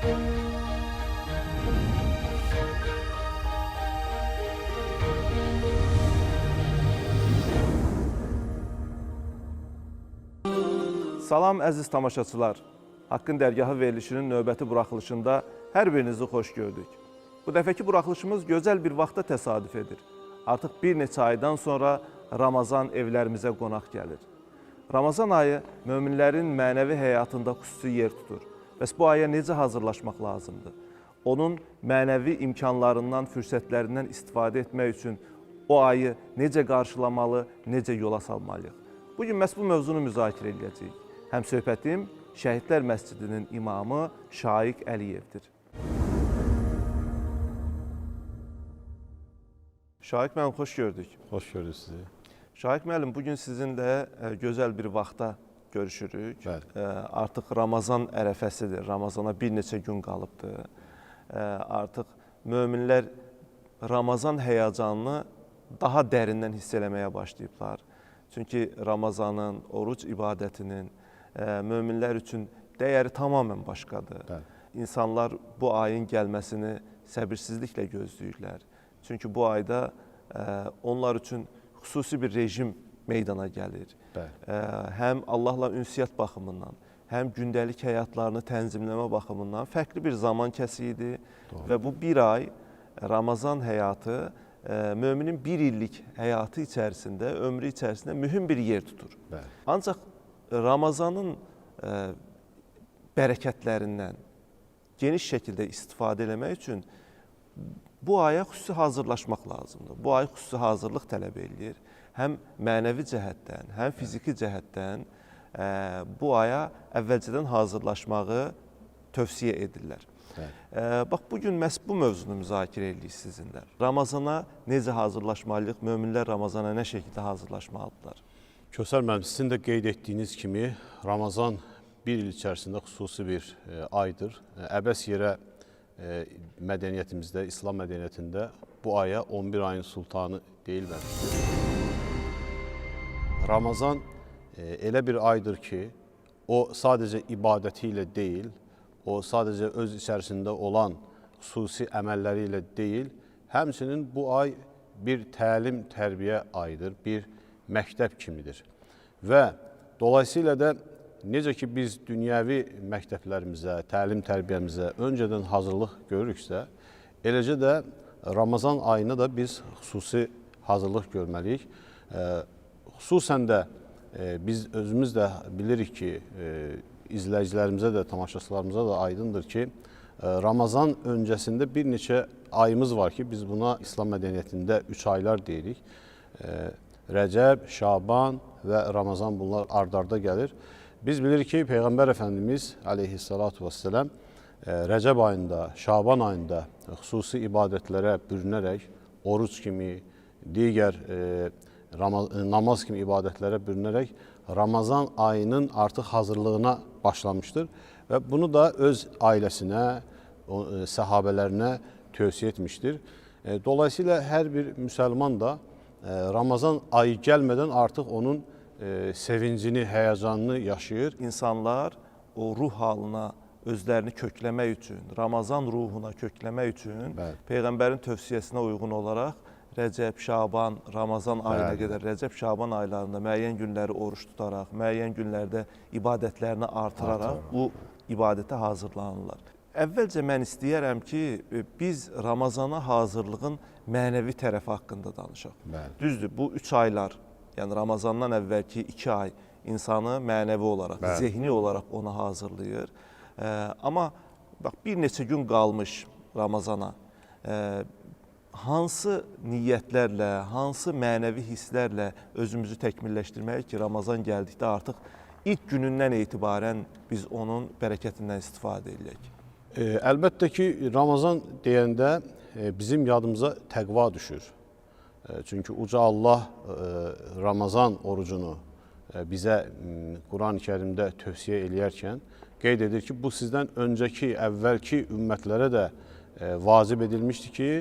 Salam əziz tamaşaçılar. Haqqın Dərgahı verilişinin növbəti buraxılışında hər birinizi xoş gördük. Bu dəfəki buraxılışımız gözəl bir vaxta təsadüf edir. Artıq bir neçə aydan sonra Ramazan evlərimizə qonaq gəlir. Ramazan ayı möminlərin mənəvi həyatında xüsusi yer tutur. Bəs bu aya necə hazırlaşmaq lazımdır? Onun mənəvi imkanlarından, fürsətlərindən istifadə etmək üçün o ayı necə qarşılamalı, necə yola salmalıyıq? Bugün məhz bu mövzunu müzakirə edəcəyik. Həm söhbətim Şəhidlər Məscidinin imamı Şaiq Əliyevdir. Şaiq müəllim, xoş gördük. Xoş gördük sizi. Şaiq müəllim, bugün sizinlə gözəl bir vaxtda görüşürük. Bəli. Artıq Ramazan ərəfəsidir. Ramazana bir neçə gün qalıbdır. Artıq möminlər Ramazan həyəcanını daha dərindən hiss eləməyə başlayıblar. Çünki Ramazanın, oruc ibadətinin möminlər üçün dəyəri tamamilə başqadır. Bəli. İnsanlar bu ayın gəlməsini səbirsizliklə gözləyirlər. Çünki bu ayda onlar üçün xüsusi bir rejim meydana gəlir. Bəli. Həm Allahla ünsiyyət baxımından, həm gündəlik həyatlarını tənzimləmə baxımından fərqli bir zaman kəsiyidir. Və bu bir ay Ramazan həyatı müminin bir illik həyatı içərisində, ömrü içərisində mühüm bir yer tutur. Bəli. Ancaq Ramazanın bərəkətlərindən geniş şəkildə istifadə etmək üçün bu aya xüsusi hazırlaşmaq lazımdır. Bu ay xüsusi hazırlıq tələb edir. Həm mənəvi cəhətdən, həm fiziki cəhətdən bu aya əvvəlcədən hazırlaşmağı tövsiyə edirlər. Bax, bugün məhz bu mövzunu müzakirə edirik sizinlə. Ramazana necə hazırlaşmalıyıq? Möminlər Ramazana nə şəkildə hazırlaşmalıdırlar? Kösər müəllim, sizin də qeyd etdiyiniz kimi Ramazan bir il içərisində xüsusi bir aydır. Əbəs yerə mədəniyyətimizdə, İslam mədəniyyətində bu aya 11 ayın sultanı deyilməmişdir. Ramazan elə bir aydır ki, o sadəcə ibadəti ilə deyil, o sadəcə öz içərisində olan xüsusi əməlləri ilə deyil, həmçinin bu ay bir təlim, tərbiyə ayıdır, bir məktəb kimidir. Və dolayısıyla da necə ki biz dünyəvi məktəblərimizə, təlim, tərbiyəmizə öncədən hazırlıq görürüksə, eləcə də Ramazan ayına da biz xüsusi hazırlıq görməliyik. Xüsusən də biz özümüz də bilirik ki, izləyicilərimizə də, tamaşaçılarımıza da aydındır ki, Ramazan öncəsində bir neçə ayımız var ki, biz buna İslam mədəniyyətində 3 aylar deyirik. Rəcəb, Şaban və Ramazan bunlar ard-arda gəlir. Biz bilirik ki, Peyğəmbər Əfəndimiz aleyhissalatu vesselam Rəcəb ayında, Şaban ayında xüsusi ibadətlərə bürünərək, oruc kimi, digər namaz kimi ibadətlərə bürünərək Ramazan ayının artıq hazırlığına başlamışdır və bunu da öz ailəsinə, səhabələrinə tövsiyə etmişdir. Dolayısıyla hər bir müsəlman da Ramazan ayı gəlmədən artıq onun sevincini, həyəcanını yaşayır. İnsanlar o ruh halına özlərini kökləmək üçün, Ramazan ruhuna kökləmək üçün Peyğəmbərin tövsiyəsinə uyğun olaraq Rəcəb, Şaban, Ramazan ayına qədər, Rəcəb, Şaban aylarında müəyyən günləri oruç tutaraq, müəyyən günlərdə ibadətlərini artıraraq bu ibadətə hazırlanırlar. Əvvəlcə mən istəyərəm ki, biz Ramazana hazırlığın mənəvi tərəfi haqqında danışaq. Düzdür, bu 3 aylar, yəni Ramazandan əvvəlki 2 ay insanı mənəvi olaraq, zehni olaraq ona hazırlayır. Amma bax, bir neçə gün qalmış Ramazana, hansı niyyətlərlə, hansı mənəvi hisslərlə özümüzü təkmilləşdirməliyik ki, Ramazan gəldikdə artıq ilk günündən etibarən biz onun bərəkətindən istifadə edək? Əlbəttə ki, Ramazan deyəndə bizim yadımıza təqva düşür. Çünki Uca Allah Ramazan orucunu bizə Quran-ı Kərimdə tövsiyə eləyərkən qeyd edir ki, bu sizdən öncəki, əvvəlki ümmətlərə də vacib edilmişdir ki,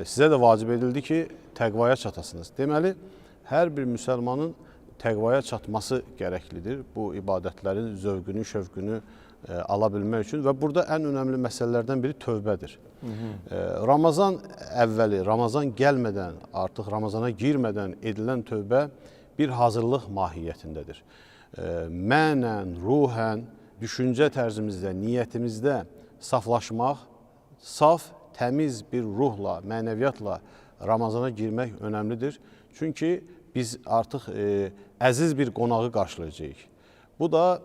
sizə də vacib edildi ki, təqvaya çatasınız. Deməli, hər bir müsəlmanın təqvaya çatması gərəklidir. Bu ibadətlərin zövqünü, şövqünü ala bilmək üçün və burada ən önəmli məsələlərdən biri tövbədir. Ramazan əvvəli, Ramazan gəlmədən, artıq Ramazana girmədən edilən tövbə bir hazırlıq mahiyyətindədir. Mənən, ruhən, düşüncə tərzimizdə, niyyətimizdə saflaşmaq, saf, təmiz bir ruhla, mənəviyyatla Ramazana girmək önəmlidir. Çünki biz artıq əziz bir qonağı qarşılayacağıq. Bu da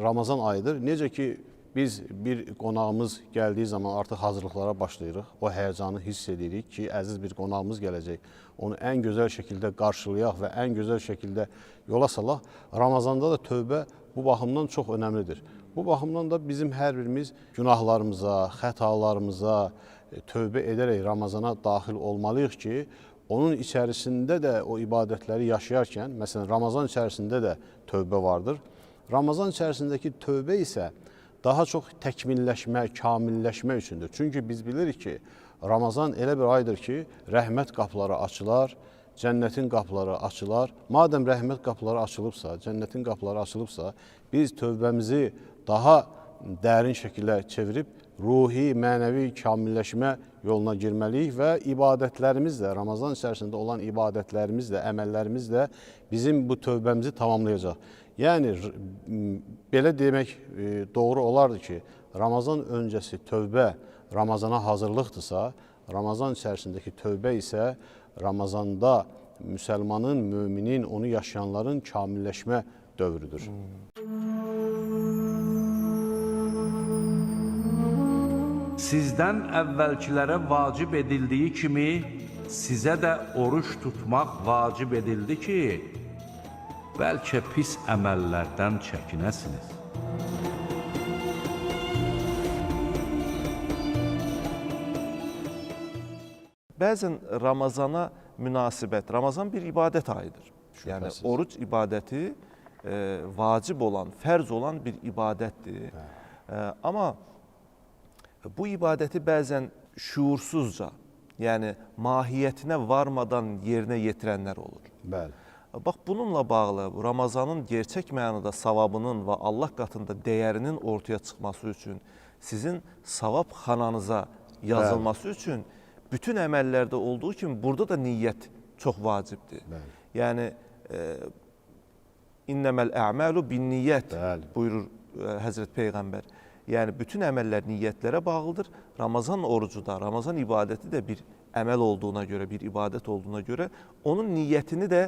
Ramazan ayıdır. Necə ki, biz bir qonağımız gəldiyi zaman artıq hazırlıqlara başlayırıq. O həyəcanı hiss edirik ki, əziz bir qonağımız gələcək. Onu ən gözəl şəkildə qarşılayaq və ən gözəl şəkildə yola salaq. Ramazanda da tövbə bu baxımdan çox önəmlidir. Bu baxımdan da bizim hər birimiz günahlarımıza, xətalarımıza tövbə edərək Ramazana daxil olmalıyıq ki, onun içərisində də o ibadətləri yaşayarkən, məsələn, Ramazan içərisində də tövbə vardır. Ramazan içərisindəki tövbə isə daha çox təkmilləşmə, kamilləşmə üçündür. Çünki biz bilirik ki, Ramazan elə bir aydır ki, rəhmət qapıları açılar, cənnətin qapıları açılar. Madəm rəhmət qapıları açılıbsa, cənnətin qapıları açılıbsa, biz tövbəmizi daha dərin şəkildə çevirib, ruhi, mənəvi kamilləşmə yoluna girməliyik və ibadətlərimiz də, Ramazan içərisində olan ibadətlərimiz də, əməllərimiz də bizim bu tövbəmizi tamamlayacaq. Yəni, belə demək doğru olardı ki, Ramazan öncəsi tövbə Ramazana hazırlıqdırsa, Ramazan içərisindəki tövbə isə Ramazanda müsəlmanın, müminin, onu yaşayanların kamilləşmə dövrüdür. Sizdən əvvəlkilərə vacib edildiyi kimi, sizə də oruç tutmaq vacib edildi ki, bəlkə pis əməllərdən çəkinəsiniz. Bəzən Ramazana münasibət, Ramazan bir ibadət ayıdır. Yəni, oruc ibadəti vacib olan, fərz olan bir ibadətdir. Amma bu ibadəti bəzən şuursuzca, yəni mahiyyətinə varmadan yerinə yetirənlər olur. Bəli. Bax, bununla bağlı Ramazanın gerçək mənada savabının və Allah qatında dəyərinin ortaya çıxması üçün, sizin savab xananıza yazılması üçün bütün əməllərdə olduğu kimi burada da niyyət çox vacibdir. Yəni, İnnəməl ə'məlu bin niyyət buyurur Həzrət Peyğəmbər. Yəni, bütün əməllər niyyətlərə bağlıdır. Ramazan orucu da, Ramazan ibadəti də bir əməl olduğuna görə, bir ibadət olduğuna görə onun niyyətini də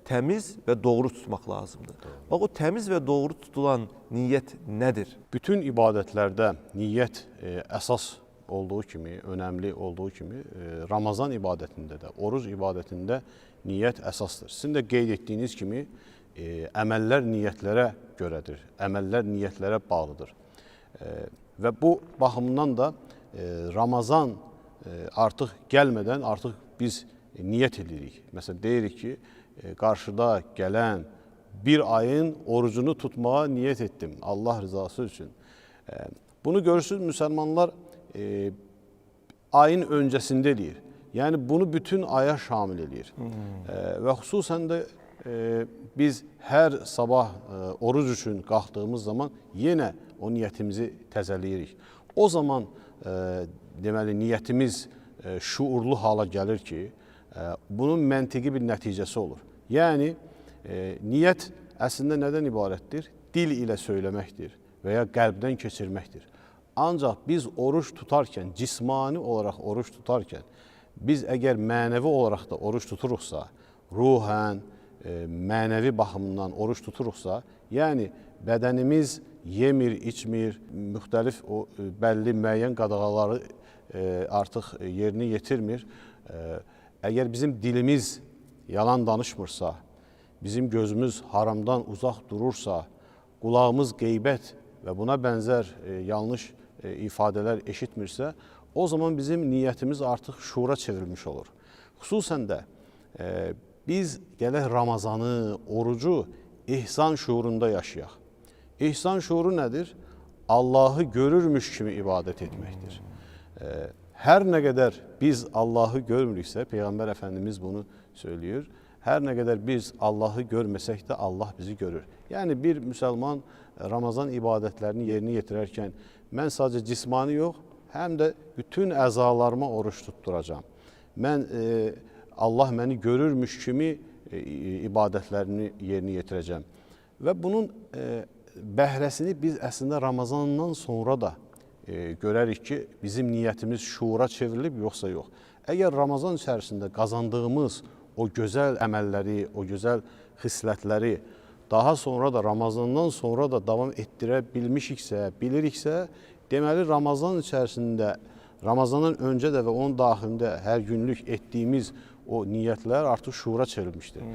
təmiz və doğru tutmaq lazımdır. Bax, o təmiz və doğru tutulan niyyət nədir? Bütün ibadətlərdə niyyət əsas olduğu kimi, önəmli olduğu kimi, Ramazan ibadətində də, oruc ibadətində niyyət əsasdır. Sizin də qeyd etdiyiniz kimi, əməllər niyyətlərə görədir, əməllər niyyətlərə bağlıdır. Və bu baxımdan da Ramazan artıq gəlmədən artıq biz niyyət edirik. Məsələn, deyirik ki, qarşıda gələn bir ayın orucunu tutmağa niyyət etdim Allah rızası üçün. Bunu görürsünüz, müsəlmanlar ayın öncəsində deyir. Yəni, bunu bütün aya şamil edir. Və xüsusən də biz hər sabah oruc üçün qalxdığımız zaman yenə o niyyətimizi təzələyirik. O zaman deməli, niyyətimiz şuurlu hala gəlir ki, bunun məntiqi bir nəticəsi olur. Yəni, niyyət əslində nədən ibarətdir? Dil ilə söyləməkdir və ya qəlbdən keçirməkdir. Ancaq biz oruç tutarkən, cismani olaraq oruç tutarkən, biz əgər mənəvi olaraq da oruç tuturuqsa, ruhən, mənəvi baxımından oruç tuturuqsa, yəni bədənimiz yemir, içmir, müxtəlif o bəlli müəyyən qadağaları artıq yerini yetirmir. Əgər bizim dilimiz yalan danışmırsa, bizim gözümüz haramdan uzaq durursa, qulağımız qeybət və buna bənzər yanlış ifadələr eşitmirsə, o zaman bizim niyyətimiz artıq şuura çevrilmiş olur. Xüsusən də biz gələk Ramazanı, orucu ihsan şuurunda yaşayaq. İhsan şuuru nədir? Allahı görürmüş kimi ibadət etməkdir. Hər nə qədər biz Allahı görmürüksə, Peyğəmbər Əfəndimiz bunu söylüyor, Hər nə qədər biz Allahı görməsək də Allah bizi görür. Yəni bir müsəlman Ramazan ibadətlərini yerinə yetirərkən mən sadəcə cismani yox, həm də bütün əzalarıma oruç tutturacağam. Mən Allah məni görürmüş kimi ibadətlərini yerinə yetirəcəm. Və bunun bəhrəsini biz əslində Ramazandan sonra da görərik ki, bizim niyyətimiz şuura çevrilib yoxsa yox. Əgər Ramazan içərisində qazandığımız o gözəl əməlləri, o gözəl xislətləri daha sonra da Ramazandan sonra da davam etdirə bilmişiksə, biliriksə, deməli Ramazan içərisində, Ramazandan öncə də və onun daxilində hər günlük etdiyimiz o niyyətlər artıq şuura çevrilmişdir.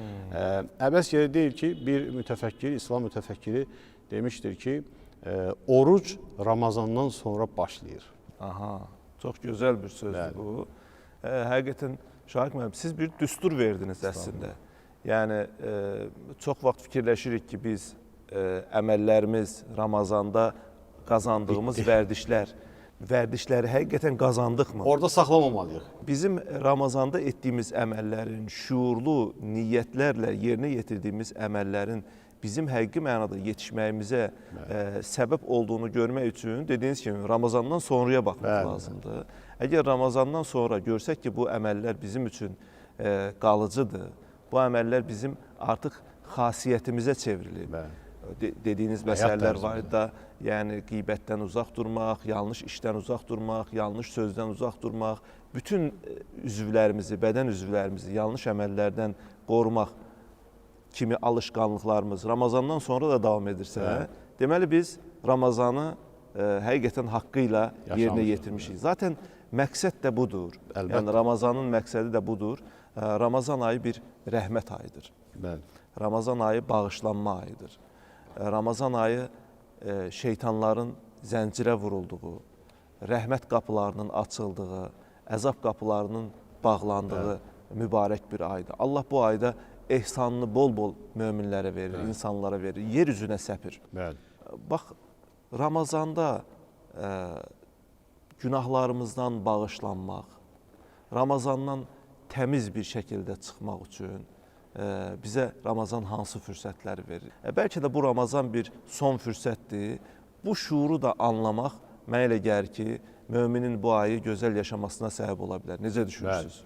Əbəs yeri deyil ki, bir mütəfəkkir, İslam mütəfəkkiri demişdir ki, oruc Ramazandan sonra başlayır. Aha, çox gözəl bir sözdür bu. Həqiqətən Şahiq müəllim, siz bir düstur verdiniz əslində. Yəni, çox vaxt fikirləşirik ki, biz əməllərimiz Ramazanda qazandığımız vərdişləri həqiqətən qazandıqmı? Orada saxlamamalıyıq. Bizim Ramazanda etdiyimiz əməllərin, şuurlu niyyətlərlə yerinə yetirdiyimiz əməllərin bizim həqiqi mənada yetişməyimizə səbəb olduğunu görmək üçün dediyiniz kimi Ramazandan sonraya baxmaq lazımdır. Əgər Ramazandan sonra görsək ki, bu əməllər bizim üçün qalıcıdır, bu əməllər bizim artıq xasiyyətimizə çevrilib. Dediyiniz məsələlər var da, yəni qeybətdən uzaq durmaq, yanlış işdən uzaq durmaq, yanlış sözdən uzaq durmaq, bütün üzvlərimizi, bədən üzvlərimizi yanlış əməllərdən qorumaq kimi alışqanlıqlarımız Ramazandan sonra da davam edirsə, deməli biz Ramazanı həqiqətən haqqı ilə yerinə yetirmişik. Zaten məqsəd də budur. Yəni Ramazanın məqsədi də budur. Ramazan ayı bir rəhmət ayıdır. Ramazan ayı bağışlanma ayıdır. Ramazan ayı şeytanların zəncirə vurulduğu, rəhmət qapılarının açıldığı, əzab qapılarının bağlandığı mübarək bir aydır. Allah bu ayda ehsanını bol-bol möminlərə verir, insanlara verir, yer üzünə səpir. Bax, Ramazanda günahlarımızdan bağışlanmaq, Ramazandan təmiz bir şəkildə çıxmaq üçün bizə Ramazan hansı fürsətləri verir? Bəlkə də bu Ramazan bir son fürsətdir. Bu şuuru da anlamaq mənə elə gəlir ki, müminin bu ayı gözəl yaşamasına səbəb ola bilər. Necə düşünürsünüz?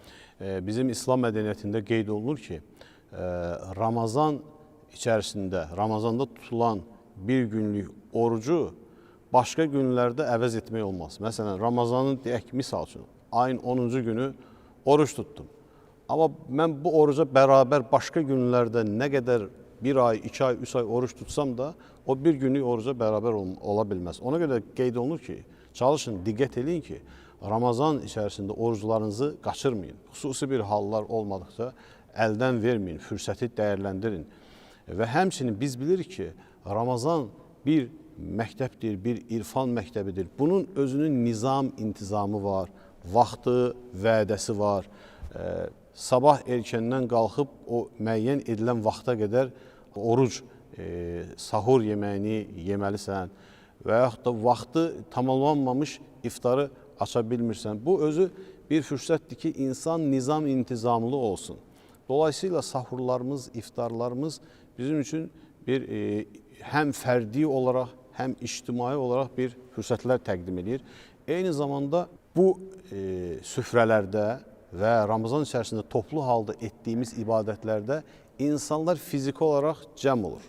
Bizim İslam mədəniyyətində qeyd olunur ki, Ramazan içərisində, Ramazanda tutulan bir günlük orucu başqa günlərdə əvəz etmək olmaz. Məsələn, Ramazanın deyək, misal üçün, ayın 10-cu günü oruç tutdum. Amma mən bu oruca bərabər başqa günlərdə nə qədər bir ay, 2 ay, 3 ay oruç tutsam da o bir günlük oruca bərabər ola bilməz. Ona görə qeyd olunur ki, çalışın, diqqət edin ki, Ramazan içərisində oruclarınızı qaçırmayın. Xüsusi bir hallar olmadıqca əldən verməyin, fürsəti dəyərləndirin. Və həmçinin biz bilirik ki, Ramazan bir məktəbdir, bir irfan məktəbidir. Bunun özünün nizam, intizamı var, vaxtı, vədəsi var. Sabah erkəndən qalxıb o müəyyən edilən vaxta qədər oruc, sahur yeməyini yeməlisən və yaxud da vaxtı tamamlanmamış iftarı aça bilmirsən. Bu özü bir fürsətdir ki, insan nizam intizamlı olsun. Dolayısıyla sahurlarımız, iftarlarımız bizim üçün bir həm fərdi olaraq, həm ictimai olaraq bir fürsətlər təqdim edir. Eyni zamanda bu süfrələrdə və Ramazan içərisində toplu halda etdiyimiz ibadətlərdə insanlar fiziki olaraq cəm olur.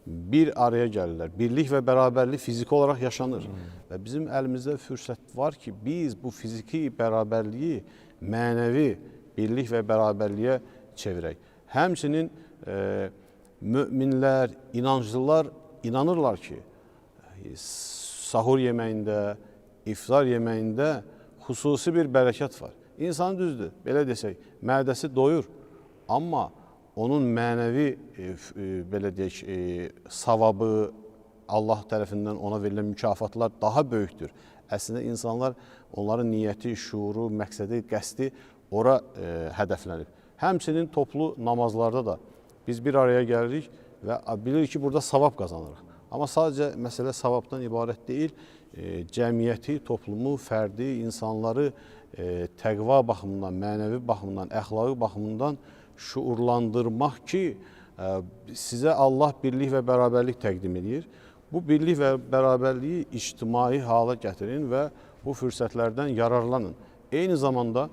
Bir araya gəlirlər. Birlik və bərabərlik fiziki olaraq yaşanır. Və bizim əlimizdə fürsət var ki, biz bu fiziki bərabərliyi mənəvi birlik və bərabərliyə çevirək. Həmçinin möminlər, inanclılar inanırlar ki, sahur yeməyində, iftar yeməyində xüsusi bir bərəkət var. İnsan düzdür, belə desək, mədəsi doyur, amma onun mənəvi belə deyək, savabı, Allah tərəfindən ona verilən mükafatlar daha böyükdür. Əslində insanlar, onların niyyəti, şuuru, məqsədi, qəsdi ora hədəflənib. Həmçinin toplu namazlarda da biz bir araya gəlirik və bilirik ki, burada savab qazanırıq. Amma sadəcə məsələ savabdan ibarət deyil, cəmiyyəti, toplumu, fərdi, insanları təqva baxımından, mənəvi baxımından, əxlaqi baxımından şuurlandırmaq ki, sizə Allah birlik və bərabərlik təqdim edir. Bu birlik və bərabərliyi ictimai hala gətirin və bu fürsətlərdən yararlanın. Eyni zamanda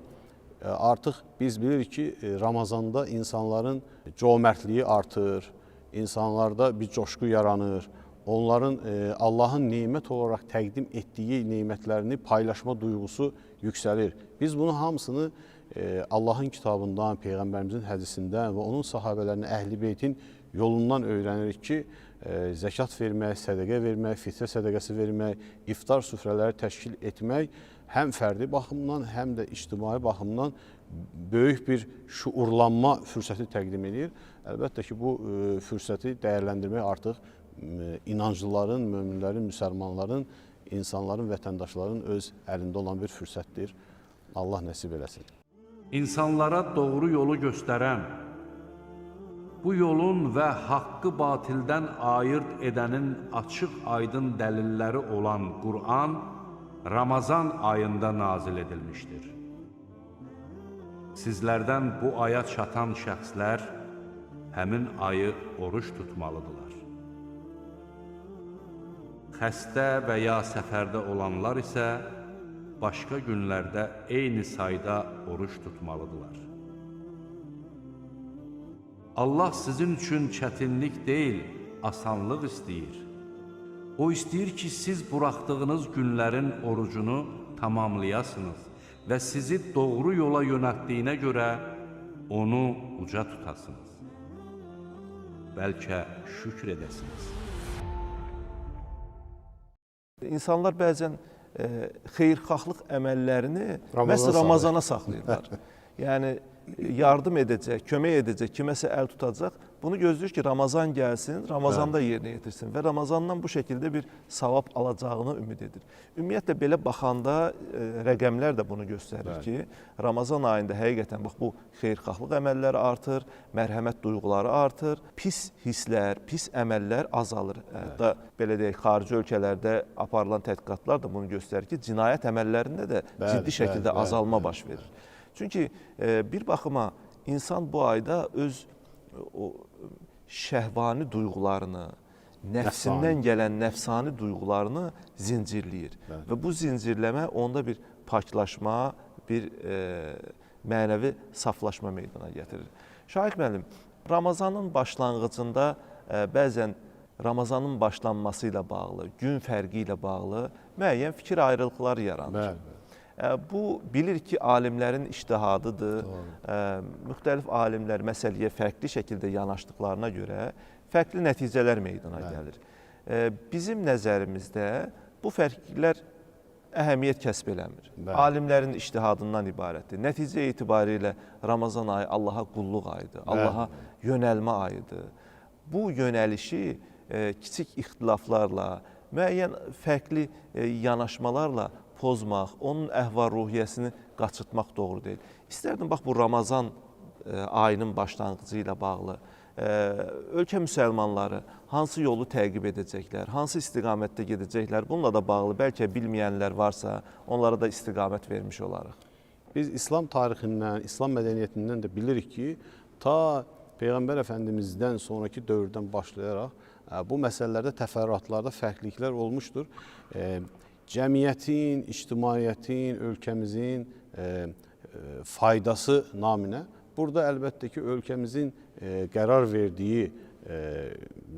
artıq biz bilirik ki, Ramazanda insanların cömertliyi artır, insanlarda bir coşku yaranır. Onların Allahın nimət olaraq təqdim etdiyi nimətlərini paylaşma duyğusu yüksəlir. Biz bunu hamısını Allahın kitabından, Peyğəmbərimizin hədisindən və onun sahabələrinin, Əhl-i Beytin yolundan öyrənirik ki, zəkat vermək, sədəqə vermək, fitrə sədəqəsi vermək, iftar süfrələri təşkil etmək həm fərdi baxımdan, həm də ictimai baxımdan böyük bir şuurlanma fürsəti təqdim edir. Əlbəttə ki, bu fürsəti dəyərləndirmək artıq inanclıların, möminlərin, müsəlmanların, insanların, vətəndaşların öz əlində olan bir fürsətdir. Allah nəsib eləsin. İnsanlara doğru yolu göstərən, bu yolun və haqqı batildən ayırt edənin açıq aydın dəlilləri olan Qur'an Ramazan ayında nazil edilmişdir. Sizlərdən bu aya çatan şəxslər həmin ayı oruç tutmalıdırlar. Xəstə və ya səfərdə olanlar isə başqa günlərdə eyni sayda oruç tutmalıdırlar. Allah sizin üçün çətinlik deyil, asanlıq istəyir. O istəyir ki, siz buraxdığınız günlərin orucunu tamamlayasınız və sizi doğru yola yönəltdiyinə görə onu uca tutasınız. Bəlkə şükür edəsiniz. İnsanlar bəzən xeyirxahlıq əməllərini məhz Ramazana saxlayırlar. Yəni, yardım edəcək, kömək edəcək, kiməsə əl tutacaq. Bunu gözləyir ki, Ramazan gəlsin, Ramazanda yerinə yetirsin və Ramazandan bu şəkildə bir savab alacağını ümid edir. Ümumiyyətlə, belə baxanda rəqəmlər də bunu göstərir ki, Ramazan ayında həqiqətən bu xeyirxahlıq əməlləri artır, mərhəmət duyğuları artır, pis hisslər, pis əməllər azalır. Hətta belə deyək, xarici ölkələrdə aparılan tədqiqatlar da bunu göstərir ki, cinayət əməllərində də ciddi şəkildə azalma baş verir. Çünki bir baxıma insan bu ayda öz şəhvani duyğularını, nəfsindən gələn nəfsani duyğularını zincirləyir. Və bu zincirləmə onda bir paklaşma, bir mənəvi saflaşma meydana gətirir. Şaiq müəllim, Ramazanın başlanğıcında bəzən Ramazanın başlanması ilə bağlı, gün fərqi ilə bağlı müəyyən fikir ayrılıqları yaranır. Bu, bilir ki, alimlərin ictihadıdır. Müxtəlif alimlər məsələyə fərqli şəkildə yanaşdıqlarına görə fərqli nəticələr meydana gəlir. Bizim nəzərimizdə bu fərqlər əhəmiyyət kəsb eləmir. Alimlərin ictihadından ibarətdir. Nəticə etibarilə Ramazan ayı Allaha qulluq ayıdır, Allaha yönəlmə ayıdır. Bu yönəlişi kiçik ixtilaflarla, müəyyən fərqli yanaşmalarla pozmaq, onun əhval-ruhiyyəsini qaçırtmaq doğru deyil. İstərdim, bax, bu Ramazan ayının başlanğıcı ilə bağlı ölkə müsəlmanları hansı yolu təqib edəcəklər, hansı istiqamətdə gedəcəklər, bununla da bağlı bəlkə bilməyənlər varsa, onlara da istiqamət vermiş olarıq. Biz İslam tarixindən, İslam mədəniyyətindən də bilirik ki, ta Peyğəmbər Əfəndimizdən sonraki dövrdən başlayaraq bu məsələlərdə təfərrüatlarda fərqliliklər olmuşdur. Cəmiyyətin, ictimaiyyətin, ölkəmizin faydası naminə burada əlbəttə ki, ölkəmizin qərar verdiyi,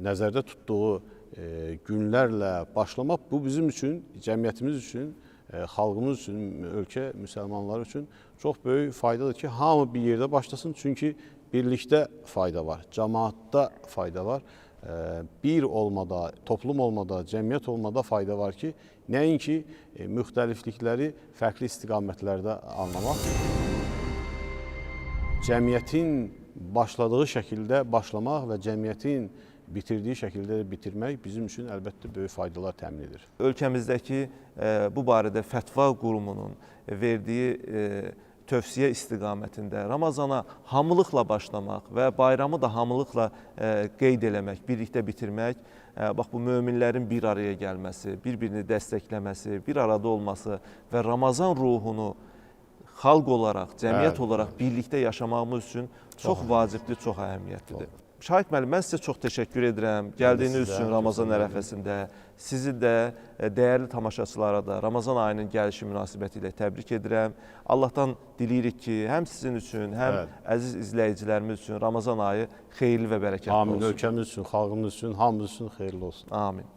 nəzərdə tutduğu günlərlə başlamaq bu bizim üçün, cəmiyyətimiz üçün, xalqımız üçün, ölkə müsəlmanları üçün çox böyük faydadır ki, hamı bir yerdə başlasın. Çünki birlikdə fayda var, cəmaatda fayda var. Bir olmada, toplum olmada, cəmiyyət olmada fayda var ki, nəinki müxtəliflikləri fərqli istiqamətlərdə anlamaq. Cəmiyyətin başladığı şəkildə başlamaq və cəmiyyətin bitirdiyi şəkildə bitirmək bizim üçün əlbəttə böyük faydalar təmin edir. Ölkəmizdəki bu barədə Fətva Qurumunun verdiyi tövsiyə istiqamətində Ramazana hamılıqla başlamaq və bayramı da hamılıqla qeyd eləmək, birlikdə bitirmək, bax, bu möminlərin bir araya gəlməsi, bir-birini dəstəkləməsi, bir arada olması və Ramazan ruhunu xalq olaraq, cəmiyyət Bəli, olaraq birlikdə yaşamağımız üçün çox vacibdir, çox əhəmiyyətlidir. Şahid müəllim, mən sizə çox təşəkkür edirəm. Gəldiyiniz sizə, üçün Ramazan ərəfəsində sizi də, dəyərli tamaşaçılara da Ramazan ayının gəlişi münasibətilə təbrik edirəm. Allahdan diləyirik ki, həm sizin üçün, həm əziz izləyicilərimiz üçün Ramazan ayı xeyirli və bərəkətli olsun. Amin. Ölkəmiz üçün, xalqımız üçün, hamımız üçün xeyirli olsun. Amin.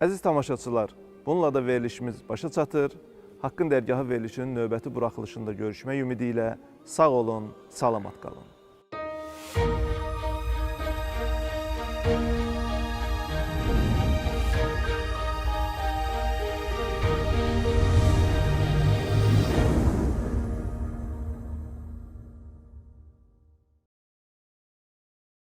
Əziz tamaşaçılar, bununla da verilişimiz başa çatır. Haqqın dərgahı verilişinin növbəti buraxılışında görüşmək ümidi ilə sağ olun, salamat qalın.